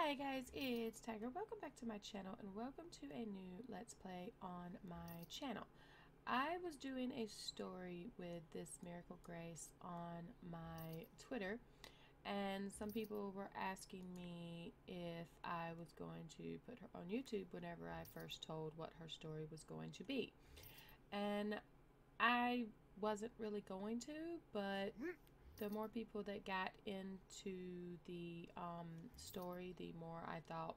Hi guys, it's Tiger. Welcome back to my channel and welcome to a new Let's Play on my channel. I was doing a story with this Miracle Grace on my Twitter, and some people were asking me if I was going to put her on YouTube whenever I first told what her story was going to be. And I wasn't really going to, but the more people that got into the story, the more I thought,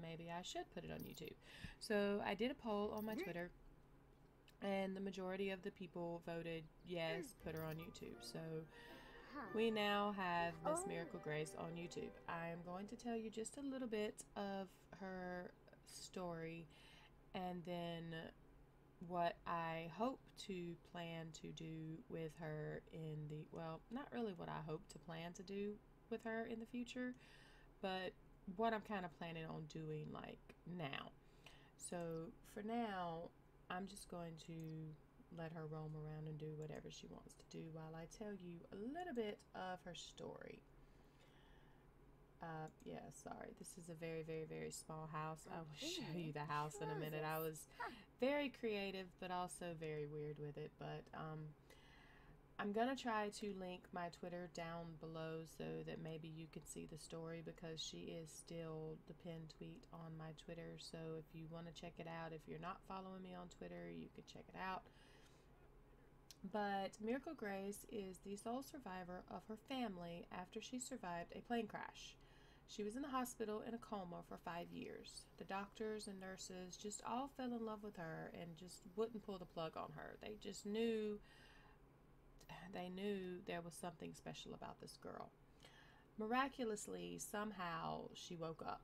maybe I should put it on YouTube. So I did a poll on my Twitter, and the majority of the people voted yes, put her on YouTube. So we now have Miss Miracle Grace on YouTube. I'm going to tell you just a little bit of her story, and then what I hope to plan to do with her in the, well, not really what I hope to plan to do with her in the future, but what I'm kind of planning on doing like now. So for now, I'm just going to let her roam around and do whatever she wants to do while I tell you a little bit of her story. Yeah, sorry. This is a very, very, very small house. I will show you the house in a minute. I was very creative, but also very weird with it. But I'm going to try to link my Twitter down below so that maybe you can see the story, because she is still the pinned tweet on my Twitter. So if you want to check it out, if you're not following me on Twitter, you can check it out. But Miracle Grace is the sole survivor of her family after she survived a plane crash. She was in the hospital in a coma for 5 years. The doctors and nurses just all fell in love with her and just wouldn't pull the plug on her. They just knew, there was something special about this girl. Miraculously, somehow she woke up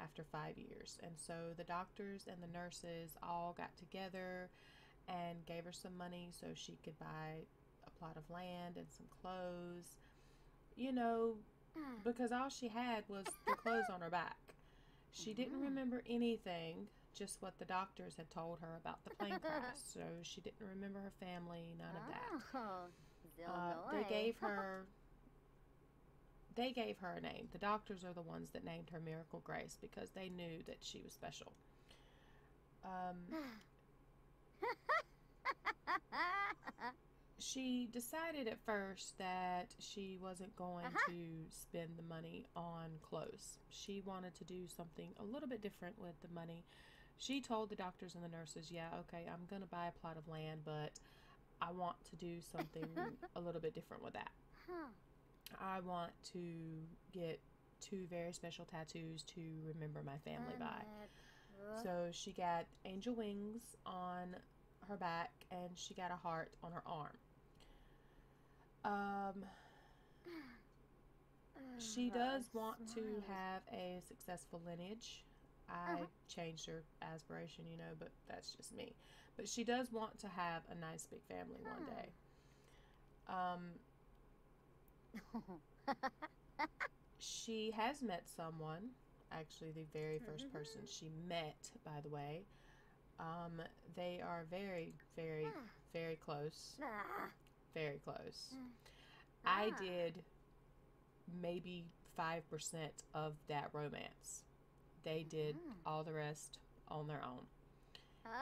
after 5 years. And so the doctors and the nurses all got together and gave her some money so she could buy a plot of land and some clothes. Because all she had was the clothes on her back. She didn't remember anything, just what the doctors had told her about the plane crash. So she didn't remember her family, none of that. They gave her a name. The doctors are the ones that named her Miracle Grace because they knew that she was special. She decided at first that she wasn't going to spend the money on clothes. She wanted to do something a little bit different with the money. She told the doctors and the nurses, yeah, okay, I'm going to buy a plot of land, but I want to do something a little bit different with that. I want to get 2 very special tattoos to remember my family by. So she got angel wings on her back, and she got a heart on her arm. She does want to have a successful lineage. I changed her aspiration, but that's just me. But she does want to have a nice big family one day. She has met someone, actually the very first person she met, by the way. They are very, very, very close. Very close. I did maybe 5% of that romance. They did all the rest on their own.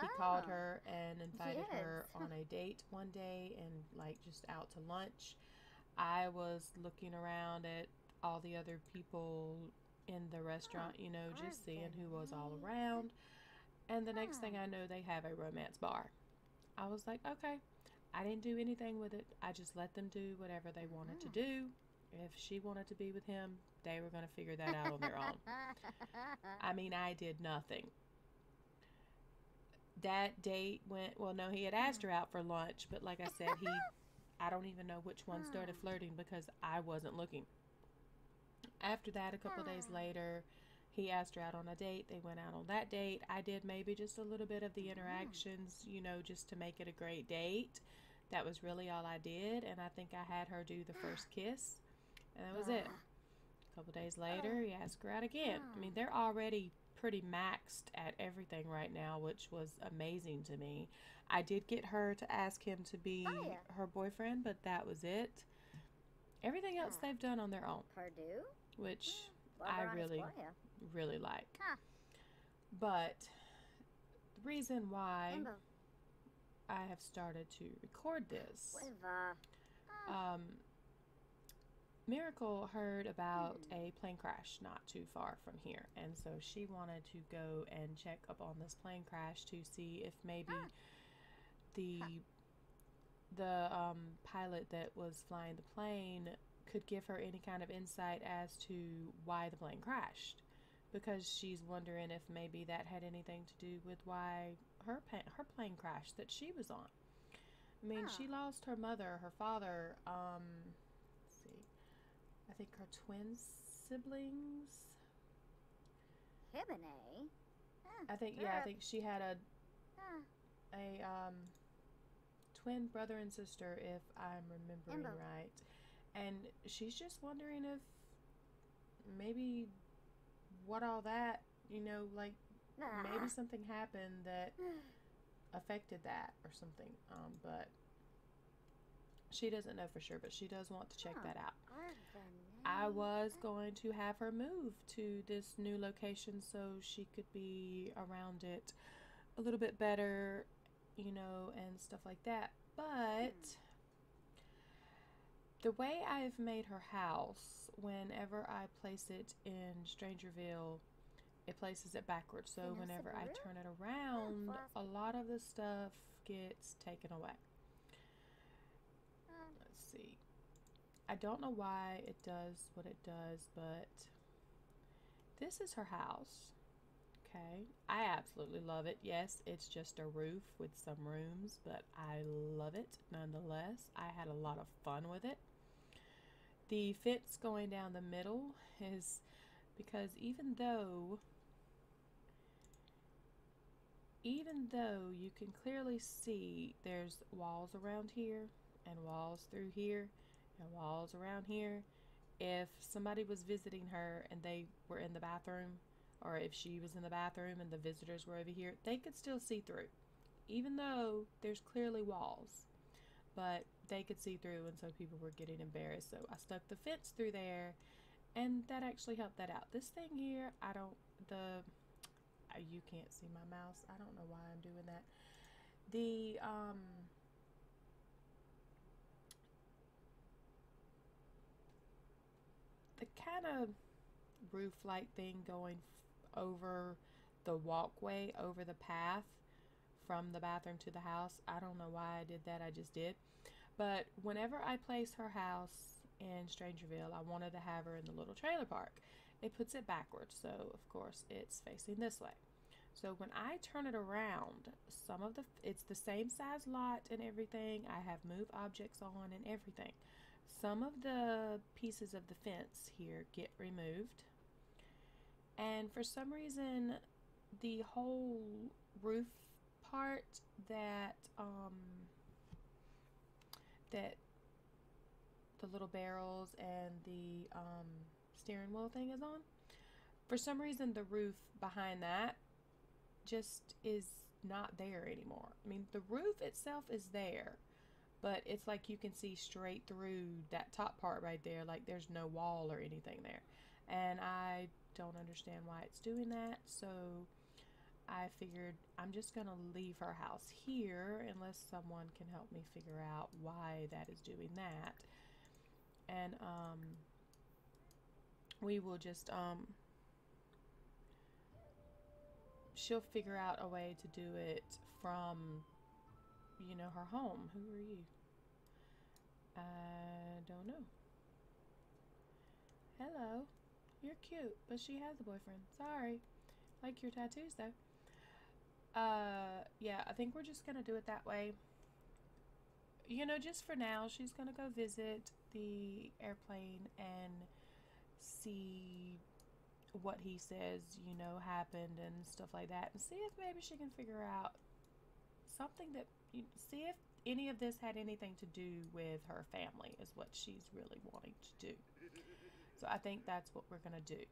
He called her and invited her on a date one day, and like just out to lunch. I was looking around at all the other people in the restaurant, just seeing who was all around. And the next thing I know, they have a romance bar. I was like, okay. I didn't do anything with it. I just let them do whatever they wanted to do. If she wanted to be with him, they were going to figure that out on their own. I mean, I did nothing. That date went, well, no, he had asked her out for lunch, but like I said, I don't even know which one started flirting because I wasn't looking. After that, a couple days later, he asked her out on a date. They went out on that date. I did maybe just a little bit of the interactions, just to make it a great date. That was really all I did. And I think I had her do the first kiss. And that was it. A couple days later, he asked her out again. I mean, they're already pretty maxed at everything right now, which was amazing to me. I did get her to ask him to be her boyfriend, but that was it. Everything else they've done on their own. Which I really really like. But the reason why I have started to record this, Miracle heard about a plane crash not too far from here, and so she wanted to go and check up on this plane crash to see if maybe the pilot that was flying the plane could give her any kind of insight as to why the plane crashed, because she's wondering if maybe that had anything to do with why her plane crashed that she was on. I mean, she lost her mother, her father, let's see, I think her twin siblings. I think she had a twin brother and sister, if I'm remembering right. And she's just wondering if maybe what all that, like maybe something happened that affected that or something. But she doesn't know for sure, but she does want to check that out. I was going to have her move to this new location so she could be around it a little bit better, and stuff like that. But the way I've made her house, whenever I place it in Strangerville, it places it backwards. So whenever I turn it around, a lot of the stuff gets taken away. Let's see. I don't know why it does what it does, but this is her house. Okay. I absolutely love it. Yes, it's just a roof with some rooms, but I love it nonetheless. I had a lot of fun with it. The fence going down the middle is because even though you can clearly see there's walls around here and walls through here and walls around here, if somebody was visiting her and they were in the bathroom, or if she was in the bathroom and the visitors were over here, they could still see through, even though there's clearly walls. But they could see through, and so people were getting embarrassed. So I stuck the fence through there, and that actually helped that out. This thing here, you can't see my mouse. I don't know why I'm doing that. The kind of roof-like thing going over the walkway, over the path from the bathroom to the house. I don't know why I did that. I just did. But whenever I place her house in Strangerville, I wanted to have her in the little trailer park. It puts it backwards, so of course it's facing this way. So when I turn it around, it's the same size lot and everything. I have moved objects on and everything. Some of the pieces of the fence here get removed, and for some reason the whole roof part that the little barrels and the steering wheel thing is on, for some reason the roof behind that just is not there anymore. I mean, the roof itself is there, but it's like you can see straight through that top part right there, like there's no wall or anything there. And I don't understand why it's doing that, so I figured I'm just gonna leave her house here unless someone can help me figure out why that is doing that. And we will just she'll figure out a way to do it from her home. Who are you? I don't know. Hello. You're cute, but she has a boyfriend. Sorry. Like your tattoos though. Yeah, I think we're just gonna do it that way. Just for now, she's gonna go visit the airplane and see what he says, happened and stuff like that, and see if maybe she can figure out something see if any of this had anything to do with her family, is what she's really wanting to do. So I think that's what we're gonna do.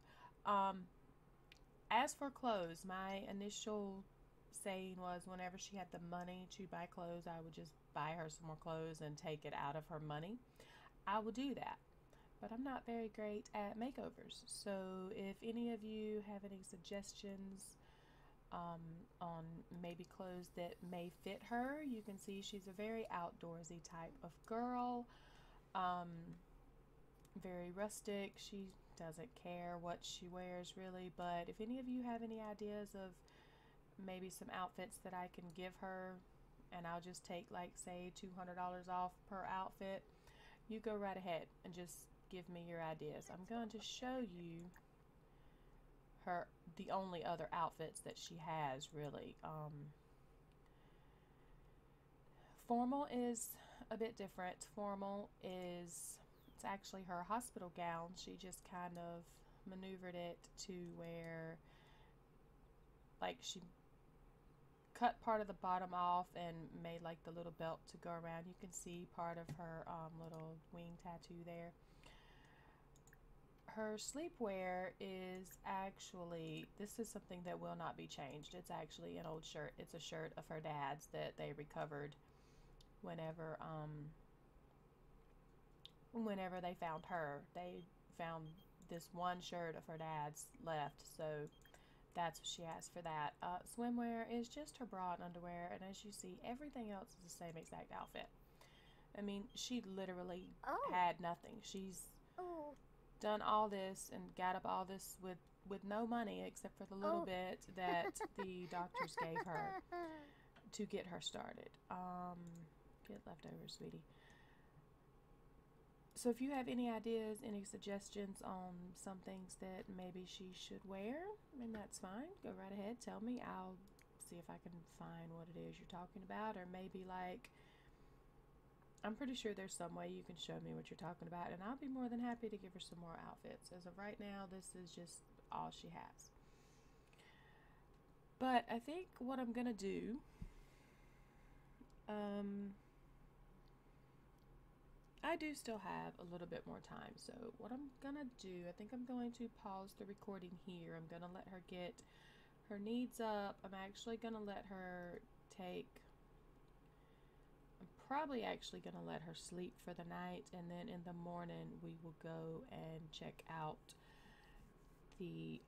As for clothes, my initial saying was whenever she had the money to buy clothes, I would just buy her some more clothes and take it out of her money. I will do that. but I'm not very great at makeovers. So if any of you have any suggestions on maybe clothes that may fit her, you can see she's a very outdoorsy type of girl, very rustic. She doesn't care what she wears really, but if any of you have any ideas of maybe some outfits that I can give her, and I'll just take like say $200 off per outfit, you go right ahead and just give me your ideas. I'm going to show you the only other outfits that she has really. Formal is a bit different. Formal is, it's actually her hospital gown. She just kind of maneuvered it to where like she cut part of the bottom off and made like the little belt to go around. You can see part of her little wing tattoo there. Her sleepwear is actually, this is something that will not be changed. It's actually an old shirt. It's a shirt of her dad's that they recovered whenever they found her. They found this one shirt of her dad's left, so that's what she has for that. Swimwear is just her bra and underwear, and as you see, everything else is the same exact outfit. I mean, she literally had nothing. She's done all this and got up all this with no money except for the little bit that the doctors gave her to get her started. Get leftovers, sweetie. So if you have any ideas, any suggestions on some things that maybe she should wear, and that's fine, go right ahead, tell me. I'll see if I can find what it is you're talking about, or maybe like, I'm pretty sure there's some way you can show me what you're talking about, and I'll be more than happy to give her some more outfits. As of right now, this is just all she has. But I think what I'm gonna do, I do still have a little bit more time, so what I'm gonna do, I think I'm going to pause the recording here. I'm gonna let her get her needs up. I'm actually gonna let her I'm probably actually gonna let her sleep for the night, and then in the morning we will go and check out the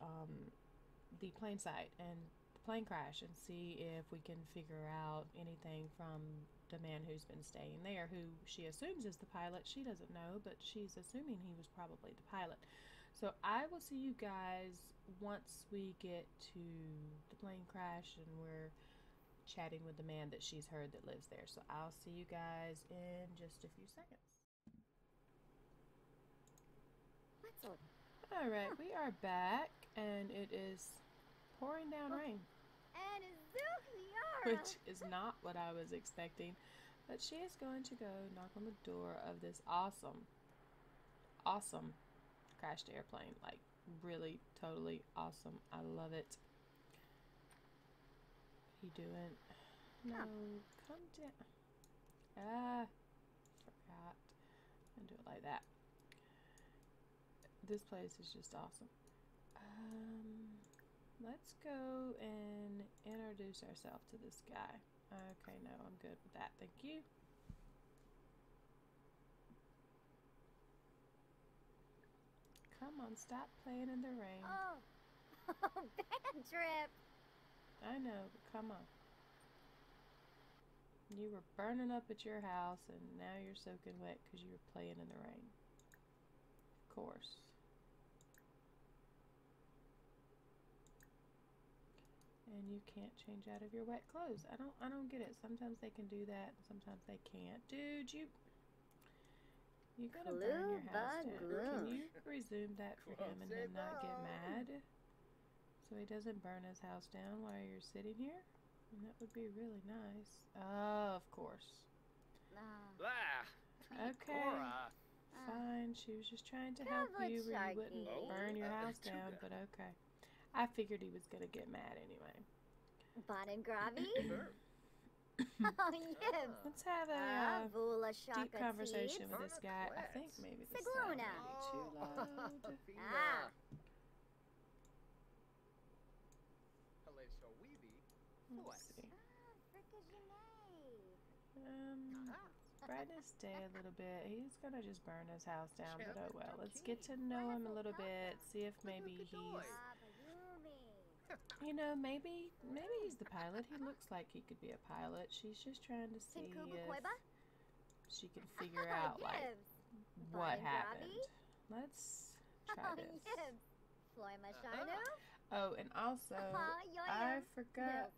plane site and the plane crash and see if we can figure out anything from the man who's been staying there, who she assumes is the pilot. She doesn't know, but she's assuming he was probably the pilot. So I will see you guys once we get to the plane crash and we're chatting with the man that she's heard that lives there. So I'll see you guys in just a few seconds. Alright, we are back, and it is pouring down rain, which is not what I was expecting, but she is going to go knock on the door of this awesome crashed airplane. Like, really, totally awesome. I love it. What are you doing? No, come down. Forgot. And do it like that. This place is just awesome. Let's go and introduce ourselves to this guy. Okay, no, I'm good with that. Thank you. Come on, stop playing in the rain. Bad trip. I know, but come on. You were burning up at your house, and now you're soaking wet because you were playing in the rain. Of course. And you can't change out of your wet clothes. I don't get it. Sometimes they can do that, and sometimes they can't. Dude, you're gonna burn your house down. Can you resume that for him and him not get mad? So he doesn't burn his house down while you're sitting here? And that would be really nice. Oh, of course. Okay. Fine. She was just trying to help you where you wouldn't burn your house down, but okay. I figured he was gonna get mad anyway. Gravi? Oh, yes. Let's have a deep conversation with this guy. I think maybe the sound might be too loud. Let's see. brightness stay a little bit. He's gonna just burn his house down, but oh well. Let's get to know him a little bit. See if maybe he's, you know, maybe he's the pilot. He looks like he could be a pilot. She's just trying to see if she can figure out like what happened. Let's try this. Oh, and also I forgot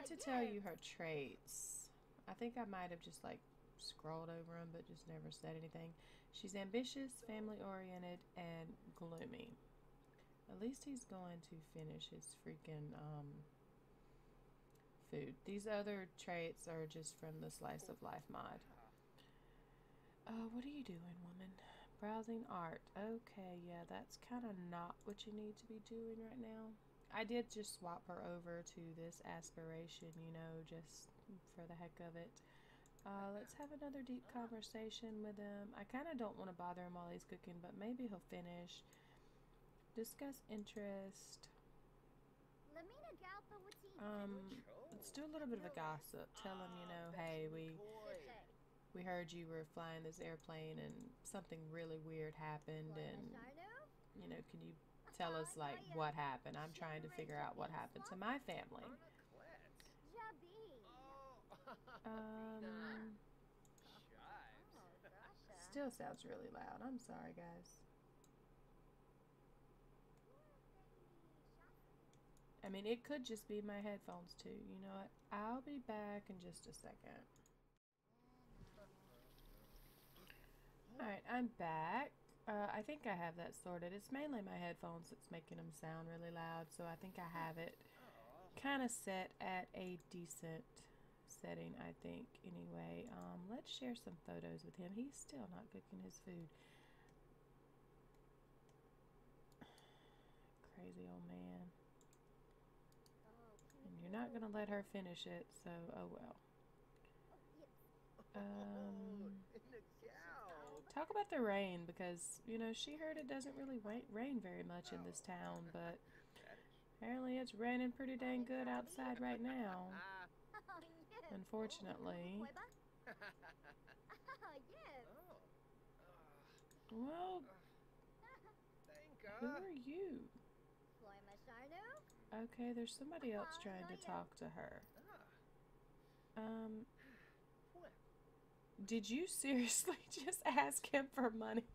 to tell you her traits. I think I might have just like scrolled over them but just never said anything. She's ambitious, family-oriented, and gloomy. At least he's going to finish his freaking food. These other traits are just from the Slice of Life mod. What are you doing, woman? Browsing art. Okay, yeah, that's kind of not what you need to be doing right now. I did just swap her over to this aspiration, you know, just for the heck of it. Let's have another deep conversation with him. I kind of don't want to bother him while he's cooking, but maybe he'll finish. Discuss interest. Let's do a little bit of a gossip. Tell him, you know, hey, we heard you were flying this airplane and something really weird happened, and, you know, can you tell us, like, what happened? I'm trying to figure out what happened to my family. Still sounds really loud. I'm sorry, guys. I mean, it could just be my headphones, too. You know what? I'll be back in just a second. Alright, I'm back. I think I have that sorted. It's mainly my headphones that's making them sound really loud, so I think I have it kind of set at a decent setting, I think. Anyway, let's share some photos with him. He's still not cooking his food. Crazy old man. And you're not gonna let her finish it, so oh well. Talk about the rain, because, you know, she heard it doesn't really rain very much in this town, but apparently it's raining pretty dang good outside right now. Unfortunately. Well, who are you? Okay, there's somebody else trying to talk to her. Did you seriously just ask him for money?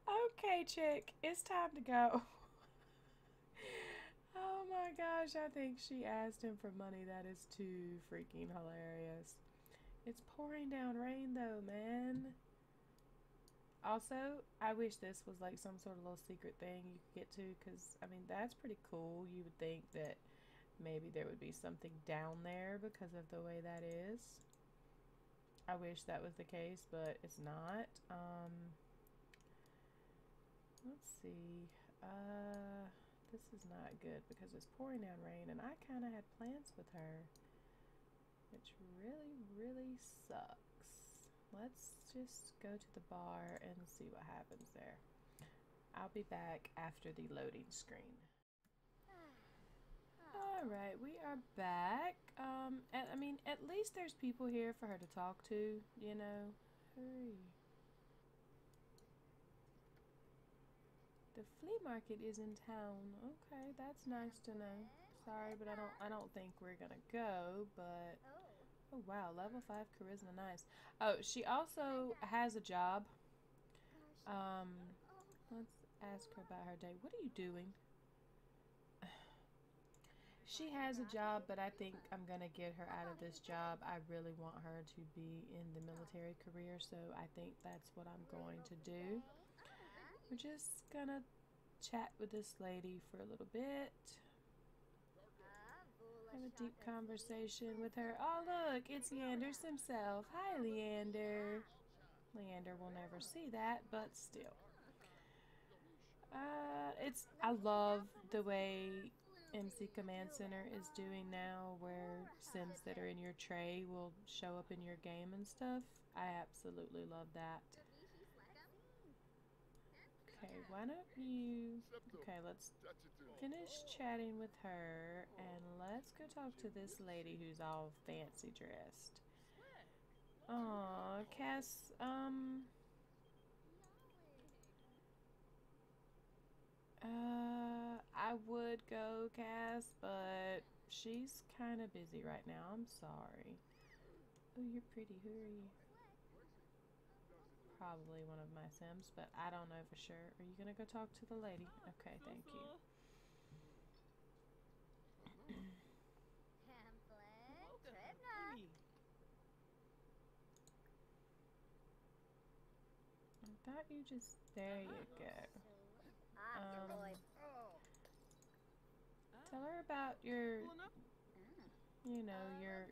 Okay, chick, it's time to go. Oh my gosh, I think she asked him for money. That is too freaking hilarious. It's pouring down rain though, man. Also, I wish this was like some sort of little secret thing you could get to, because, I mean, that's pretty cool. You would think that maybe there would be something down there because of the way that is. I wish that was the case, but it's not. Let's see. This is not good because it's pouring down rain, and I kind of had plans with her, which really, really sucks. Let's just go to the bar and see what happens there. I'll be back after the loading screen. Alright, we are back. I mean, at least there's people here for her to talk to, you know. Hurry. The flea market is in town. Okay, that's nice to know. Sorry, but I don't think we're gonna go, but oh wow, level 5 charisma, nice. Oh, she also has a job. Let's ask her about her day. What are you doing? She has a job, but I think I'm gonna get her out of this job. I really want her to be in the military career, so I think that's what I'm going to do. We're just gonna chat with this lady for a little bit. Have a deep conversation with her. Oh look, it's Leander's himself. Hi, Leander. Leander will never see that, but still. I love the way MC Command Center is doing now, where Sims that are in your tray will show up in your game and stuff. I absolutely love that. Okay, why don't you... Okay, Okay, let's finish chatting with her and let's go talk to this lady who's all fancy dressed. Aw, Cass, I would go, Cass, but she's kind of busy right now. I'm sorry. Oh, you're pretty. Who are you? Probably one of my Sims, but I don't know for sure. Are you gonna go talk to the lady? Okay, thank you. Pamphlet. Tripna. I thought you just... There you go. Ah, boy. Tell her about your, you know, your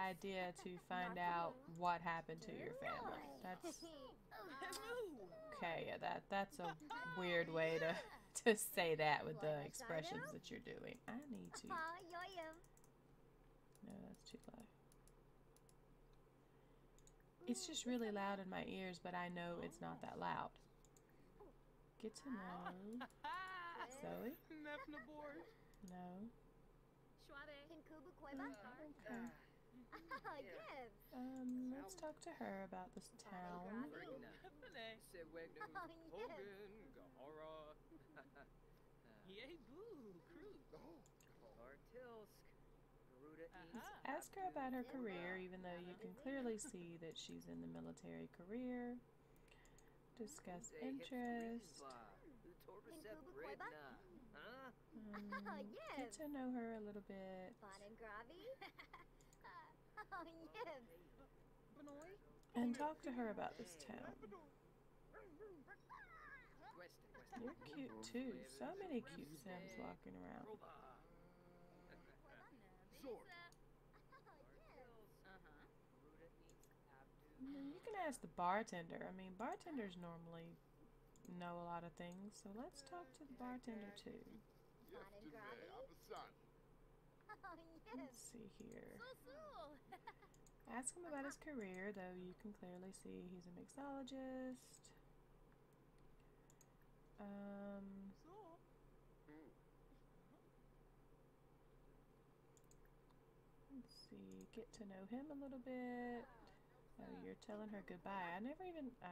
idea to find out what happened to your family. That's okay. Yeah, that's a weird way to say that with the expressions that you're doing. I need to. No, that's too low. It's just really loud in my ears, but I know it's not that loud. Get to know Zoe. No. Okay. Let's talk to her about this town. Ask her about her career, even though you can clearly see that she's in the military career. Discuss interest. Get to know her a little bit. And talk to her about this town. You're cute too. So many cute Sims walking around. You can ask the bartender. I mean, bartenders normally know a lot of things, so let's talk to the bartender too. Let's see here. Ask him about his career, though you can clearly see he's a mixologist. Let's see, get to know him a little bit. Oh, you're telling her goodbye. I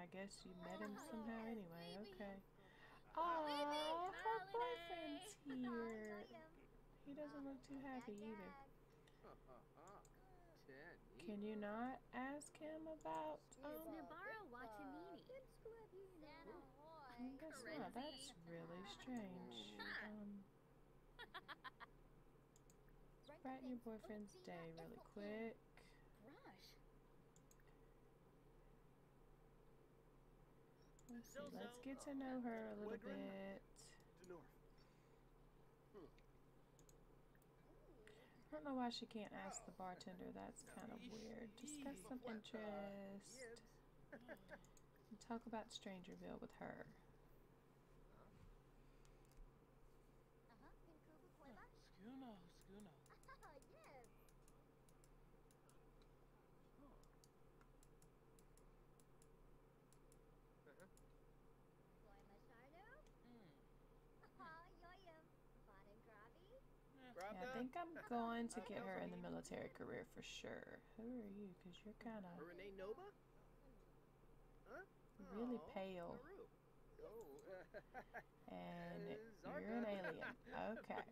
guess you met him somehow anyway. Okay. Aww, her boyfriend's here. He doesn't look too happy either. Can you not ask him about, I guess not. That's really strange. Brighten your boyfriend's day really quick. Let's see, let's get to know her a little bit. I don't know why she can't ask the bartender. That's kind of weird. Discuss some interest. And talk about Strangerville with her. Yeah, I think I'm going to get her in the military career for sure. Who are you? Because you're kind of really pale. And you're an alien. Okay.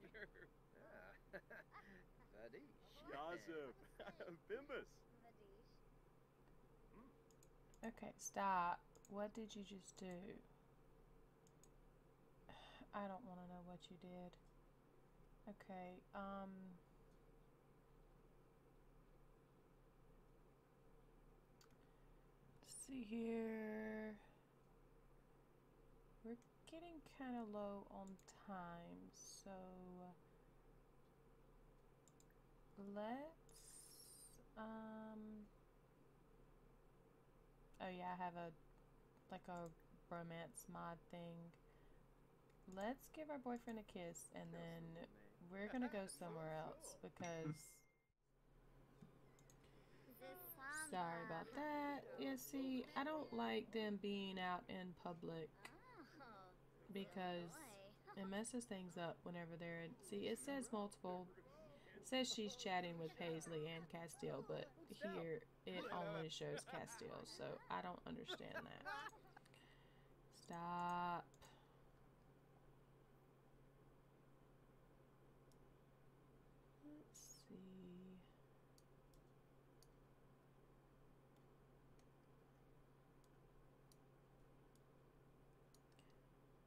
Okay, stop. What did you just do? I don't want to know what you did. Okay, let's see here. We're getting kind of low on time, so let's, oh yeah, I have a romance mod thing. Let's give our boyfriend a kiss, and then we're gonna go somewhere else because... Sorry about that. Yeah, see, I don't like them being out in public because It messes things up whenever they're in. See, it says multiple. It says she's chatting with Paisley and Castile, but here it only shows Castile, so I don't understand that. Stop. Let's see.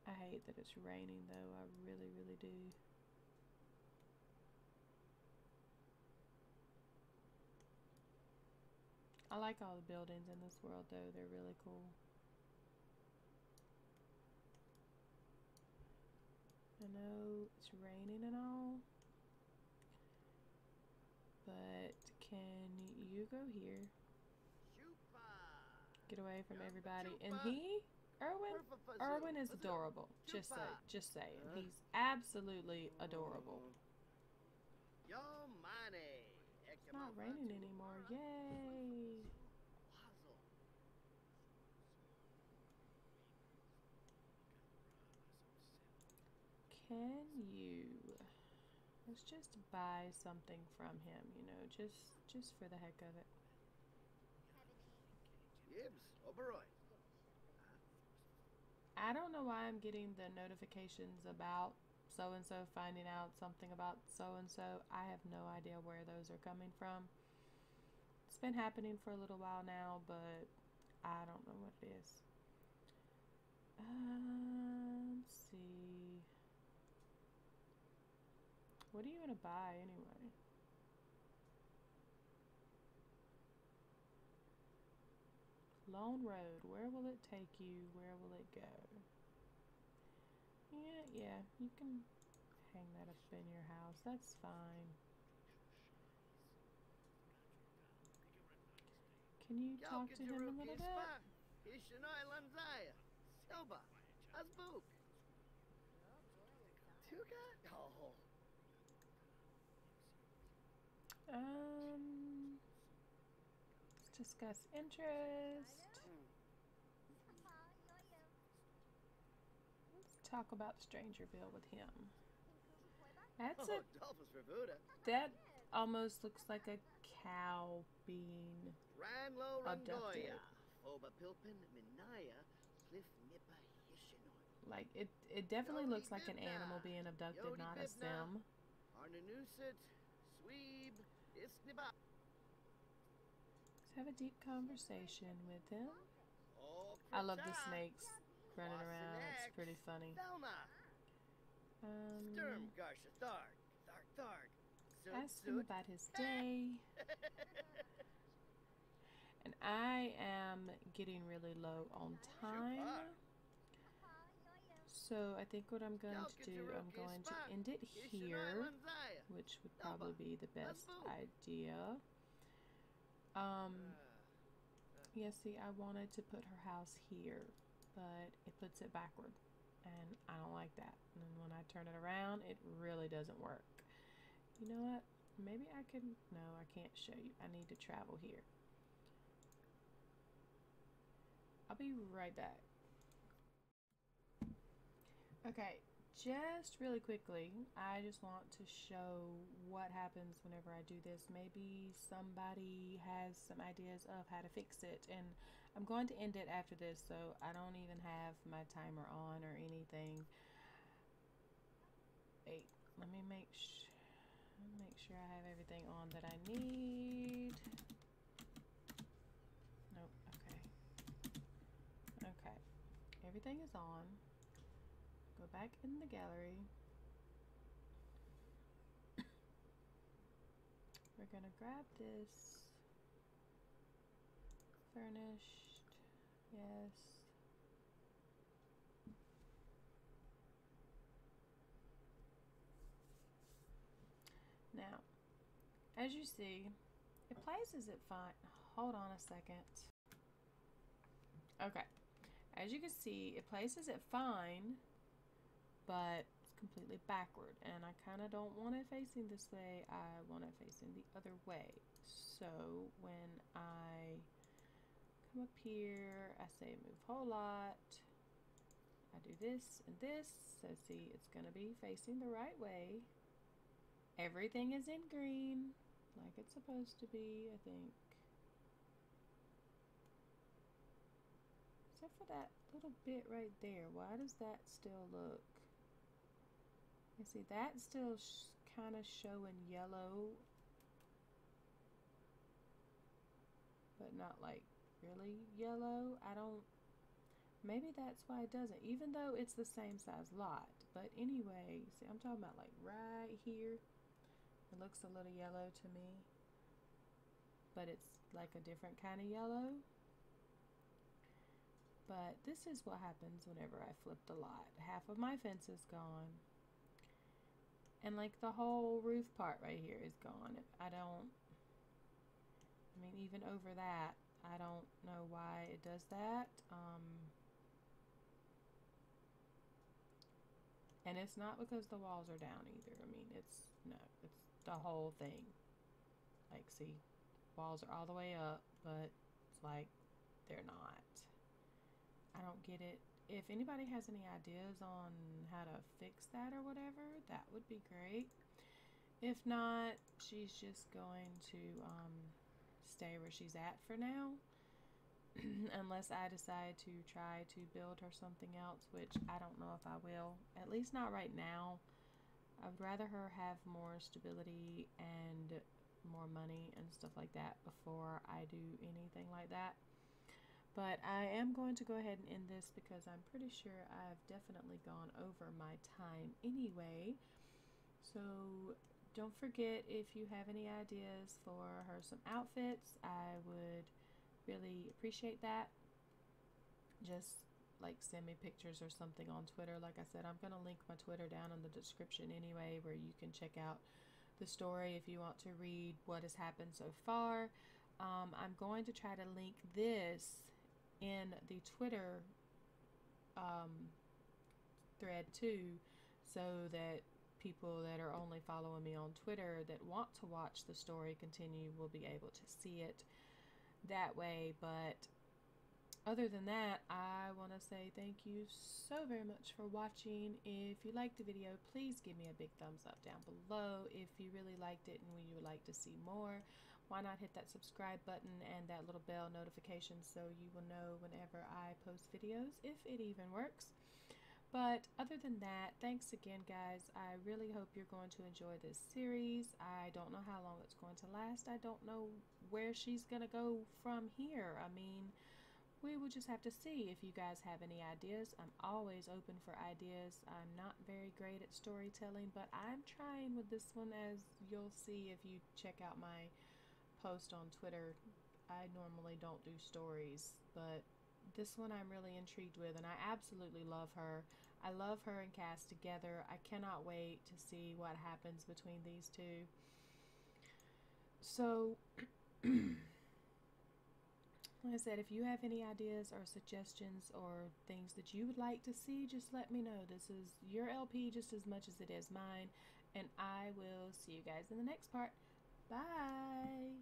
I hate that it's raining though, I really, really do. I like all the buildings in this world though, they're really cool. I know it's raining and all, but can you go here? Get away from everybody. And Erwin is adorable. Just saying. He's absolutely adorable. It's not raining anymore. Yay! Can you... Let's just buy something from him, you know, just for the heck of it. I don't know why I'm getting the notifications about so-and-so finding out something about so-and-so. I have no idea where those are coming from. It's been happening for a little while now, but I don't know what it is. Let's see. What are you gonna buy anyway? Lone Road. Where will it take you? Where will it go? Yeah, you can hang that up in your house. That's fine. Can you talk to him a little bit? Let's discuss interest. Let's talk about Strangerville with him. That almost looks like a cow being abducted. Like it definitely looks like an animal being abducted, not a sim. Let's have a deep conversation with him. I love the snakes running around. It's pretty funny. Ask him about his day. And I am getting really low on time. So I think what I'm going to do, I'm going to end it here, which would probably be the best idea. Yeah, see, I wanted to put her house here, but it puts it backward, and I don't like that. And then when I turn it around, it really doesn't work. You know what? Maybe I can... No, I can't show you. I need to travel here. I'll be right back. Okay, just really quickly, I just want to show what happens whenever I do this. Maybe somebody has some ideas of how to fix it, and I'm going to end it after this, so I don't even have my timer on or anything. Wait, let me make sure I have everything on that I need. Nope, okay, everything is on. Go back in the gallery. We're gonna grab this. Furnished. Yes. Now, as you see, it places it fine. Hold on a second. Okay. As you can see, it places it fine, but it's completely backward, and I kind of don't want it facing this way. I want it facing the other way. So when I come up here, I say move whole lot. I do this and this. So see, it's going to be facing the right way. Everything is in green, like it's supposed to be, I think. Except for that little bit right there. Why does that still look? You see, that's still kind of showing yellow, but not like really yellow. Maybe that's why it doesn't, even though it's the same size lot. But anyway, see, I'm talking about like right here. It looks a little yellow to me, but it's like a different kind of yellow. But this is what happens whenever I flip the lot. Half of my fence is gone. And like the whole roof part right here is gone. Even over that, I don't know why it does that. And it's not because the walls are down either. It's the whole thing. Like, see, walls are all the way up, but it's like they're not. I don't get it. If anybody has any ideas on how to fix that or whatever, that would be great. If not, she's just going to stay where she's at for now. Unless I decide to try to build her something else, which I don't know if I will. At least not right now. I would rather her have more stability and more money and stuff like that before I do anything like that. But I am going to go ahead and end this because I'm pretty sure I've definitely gone over my time anyway. So don't forget, if you have any ideas for her some outfits, I would really appreciate that. Just like send me pictures or something on Twitter. Like I said, I'm going to link my Twitter down in the description anyway, where you can check out the story if you want to read what has happened so far. I'm going to try to link this in the Twitter thread too, so that people that are only following me on Twitter that want to watch the story continue will be able to see it that way. But other than that, I want to say thank you so very much for watching. If you liked the video, please give me a big thumbs up down below. If you really liked it and you would like to see more, why not hit that subscribe button and that little bell notification so you will know whenever I post videos, if it even works. But other than that, thanks again, guys. I really hope you're going to enjoy this series. I don't know how long it's going to last. I don't know where she's going to go from here. We will just have to see. If you guys have any ideas, I'm always open for ideas. I'm not very great at storytelling, but I'm trying with this one, as you'll see if you check out my post on Twitter. I normally don't do stories, but this one I'm really intrigued with, and I absolutely love her. I love her and Cass together. I cannot wait to see what happens between these two. So, like I said, if you have any ideas or suggestions or things that you would like to see, just let me know. This is your LP just as much as it is mine, and I will see you guys in the next part. Bye!